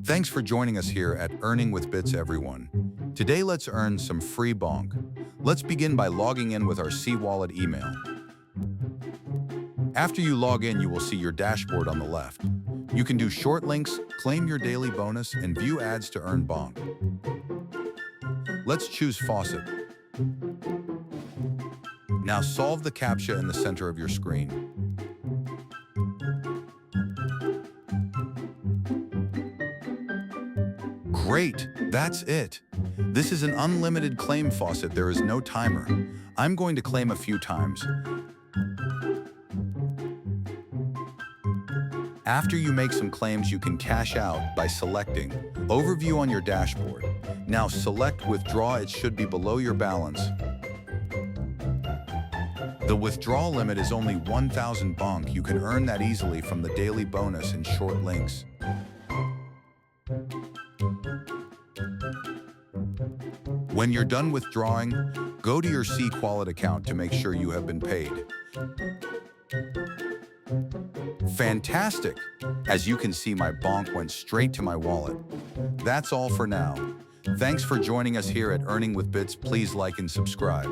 Thanks for joining us here at Earning with Bits, everyone. Today, let's earn some free bonk. Let's begin by logging in with our C-Wallet email. After you log in, you will see your dashboard on the left. You can do Shortlinks, claim your daily bonus, and view ads to earn bonk. Let's choose Faucet. Now solve the CAPTCHA in the center of your screen. Great, that's it. This is an unlimited claim faucet. There is no timer. I'm going to claim a few times. After you make some claims, you can cash out by selecting Overview on your dashboard. Now select Withdraw. It should be below your balance. The withdrawal limit is only 1,000 bonk. You can earn that easily from the daily bonus in Shortlinks. When you're done withdrawing, go to your C-Wallet account to make sure you have been paid. Fantastic! As you can see, my bonk went straight to my wallet. That's all for now. Thanks for joining us here at Earning with Bits. Please like and subscribe.